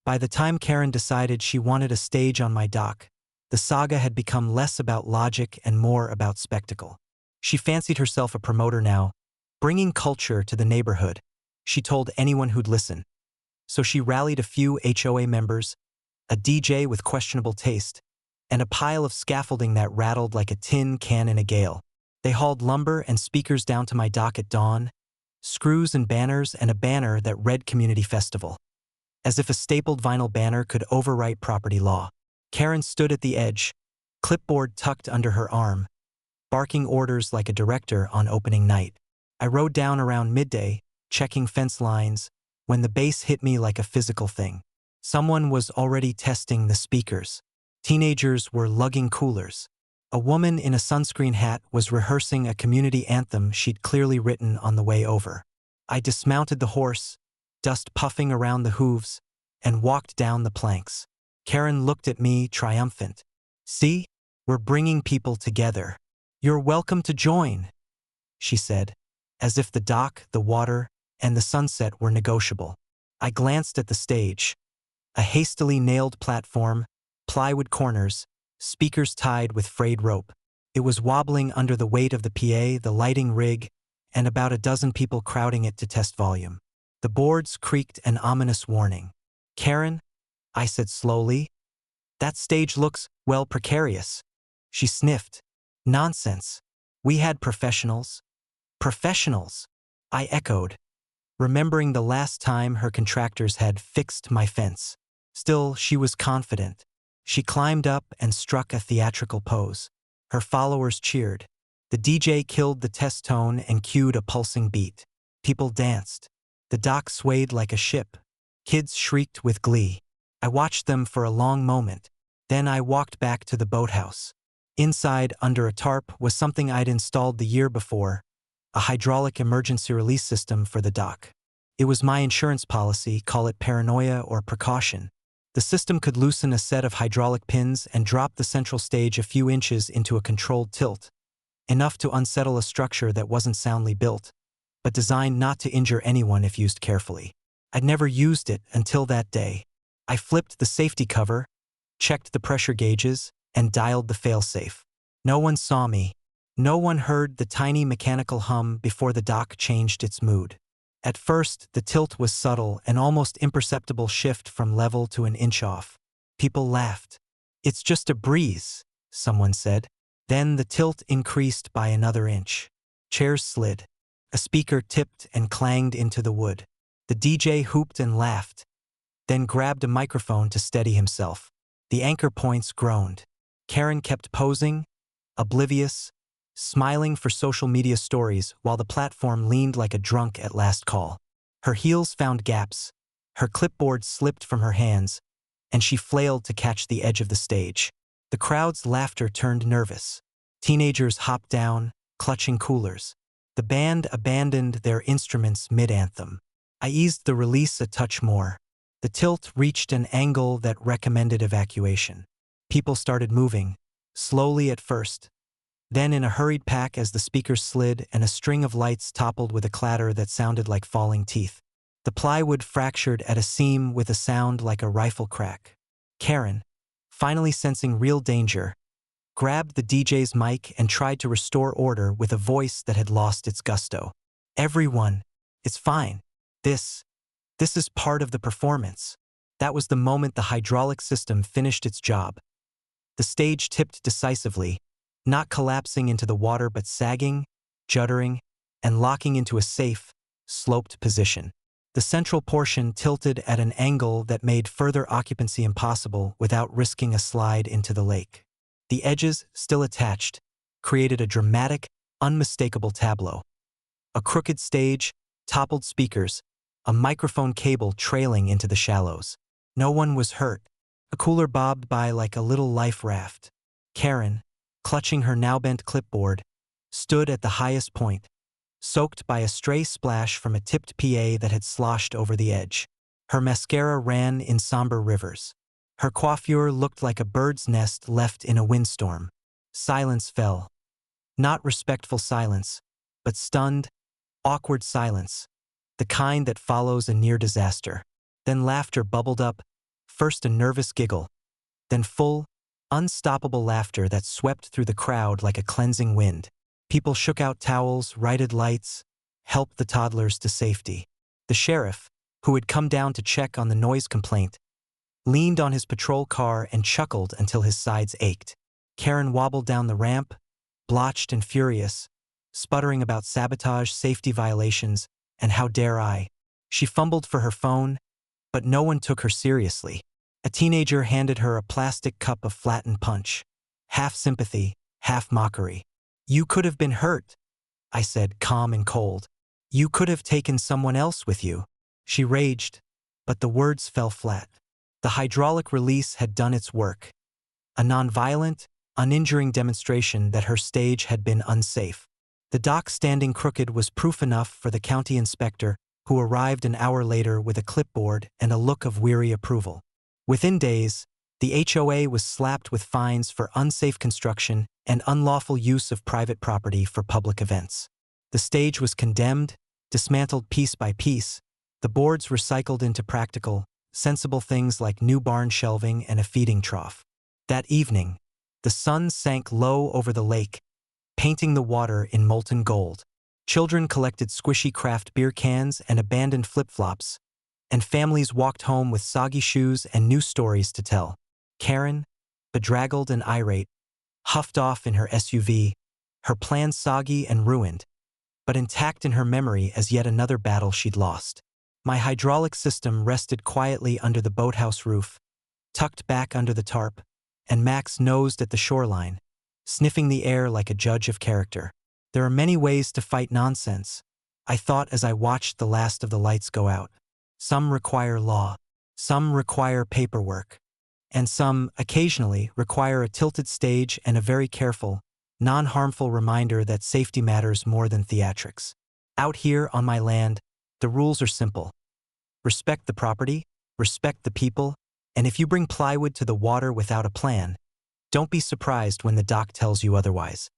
By the time Karen decided she wanted a stage on my dock, the saga had become less about logic and more about spectacle. She fancied herself a promoter now, bringing culture to the neighborhood. She told anyone who'd listen. So she rallied a few HOA members, a DJ with questionable taste, and a pile of scaffolding that rattled like a tin can in a gale. They hauled lumber and speakers down to my dock at dawn, screws and banners, and a banner that read Community Festival. As if a stapled vinyl banner could overwrite property law. Karen stood at the edge, clipboard tucked under her arm, barking orders like a director on opening night. I rode down around midday, checking fence lines, when the bass hit me like a physical thing. Someone was already testing the speakers. Teenagers were lugging coolers. A woman in a sunscreen hat was rehearsing a community anthem she'd clearly written on the way over. I dismounted the horse, dust puffing around the hooves, and walked down the planks. Karen looked at me triumphant. "See? We're bringing people together. You're welcome to join," she said, as if the dock, the water, and the sunset were negotiable. I glanced at the stage. A hastily nailed platform, plywood corners, speakers tied with frayed rope. It was wobbling under the weight of the PA, the lighting rig, and about a dozen people crowding it to test volume. The boards creaked an ominous warning. "Karen," I said slowly, "that stage looks, well, precarious." She sniffed. "Nonsense. We had professionals." "Professionals," I echoed, remembering the last time her contractors had fixed my fence. Still, she was confident. She climbed up and struck a theatrical pose. Her followers cheered. The DJ killed the test tone and cued a pulsing beat. People danced. The dock swayed like a ship. Kids shrieked with glee. I watched them for a long moment. Then I walked back to the boathouse. Inside, under a tarp, was something I'd installed the year before, a hydraulic emergency release system for the dock. It was my insurance policy, call it paranoia or precaution. The system could loosen a set of hydraulic pins and drop the central stage a few inches into a controlled tilt, enough to unsettle a structure that wasn't soundly built, but designed not to injure anyone if used carefully. I'd never used it until that day. I flipped the safety cover, checked the pressure gauges, and dialed the failsafe. No one saw me. No one heard the tiny mechanical hum before the dock changed its mood. At first, the tilt was subtle, an almost imperceptible shift from level to an inch off. People laughed. "It's just a breeze," someone said. Then the tilt increased by another inch. Chairs slid. A speaker tipped and clanged into the wood. The DJ hooped and laughed, then grabbed a microphone to steady himself. The anchor points groaned. Karen kept posing, oblivious, smiling for social media stories while the platform leaned like a drunk at last call. Her heels found gaps, her clipboard slipped from her hands, and she flailed to catch the edge of the stage. The crowd's laughter turned nervous. Teenagers hopped down, clutching coolers. The band abandoned their instruments mid-anthem. I eased the release a touch more. The tilt reached an angle that recommended evacuation. People started moving, slowly at first, then in a hurried pack as the speakers slid and a string of lights toppled with a clatter that sounded like falling teeth. The plywood fractured at a seam with a sound like a rifle crack. Karen, finally sensing real danger, grabbed the DJ's mic and tried to restore order with a voice that had lost its gusto. "Everyone, it's fine. This is part of the performance." That was the moment the hydraulic system finished its job. The stage tipped decisively, not collapsing into the water but sagging, juddering, and locking into a safe, sloped position. The central portion tilted at an angle that made further occupancy impossible without risking a slide into the lake. The edges, still attached, created a dramatic, unmistakable tableau. A crooked stage, toppled speakers, a microphone cable trailing into the shallows. No one was hurt. A cooler bobbed by like a little life raft. Karen, clutching her now-bent clipboard, stood at the highest point, soaked by a stray splash from a tipped PA that had sloshed over the edge. Her mascara ran in somber rivers. Her coiffure looked like a bird's nest left in a windstorm. Silence fell. Not respectful silence, but stunned, awkward silence, the kind that follows a near disaster. Then laughter bubbled up, First a nervous giggle, then full, unstoppable laughter that swept through the crowd like a cleansing wind. People shook out towels, righted lights, helped the toddlers to safety. The sheriff, who had come down to check on the noise complaint, leaned on his patrol car and chuckled until his sides ached. Karen wobbled down the ramp, blotched and furious, sputtering about sabotage, safety violations, and how dare I. She fumbled for her phone, but no one took her seriously. A teenager handed her a plastic cup of flattened punch. Half sympathy, half mockery. "You could have been hurt," I said, calm and cold. "You could have taken someone else with you." She raged, but the words fell flat. The hydraulic release had done its work. A nonviolent, uninjuring demonstration that her stage had been unsafe. The dock standing crooked was proof enough for the county inspector, who arrived an hour later with a clipboard and a look of weary approval. Within days, the HOA was slapped with fines for unsafe construction and unlawful use of private property for public events. The stage was condemned, dismantled piece by piece, the boards recycled into practical, sensible things like new barn shelving and a feeding trough. That evening, the sun sank low over the lake, painting the water in molten gold. Children collected squishy craft beer cans and abandoned flip-flops, and families walked home with soggy shoes and new stories to tell. Karen, bedraggled and irate, huffed off in her SUV, her plans soggy and ruined, but intact in her memory as yet another battle she'd lost. My hydraulic system rested quietly under the boathouse roof, tucked back under the tarp, and Max nosed at the shoreline, sniffing the air like a judge of character. There are many ways to fight nonsense, I thought as I watched the last of the lights go out. Some require law, some require paperwork, and some, occasionally, require a tilted stage and a very careful, non-harmful reminder that safety matters more than theatrics. Out here on my land, the rules are simple. Respect the property, respect the people, and if you bring plywood to the water without a plan, don't be surprised when the doc tells you otherwise.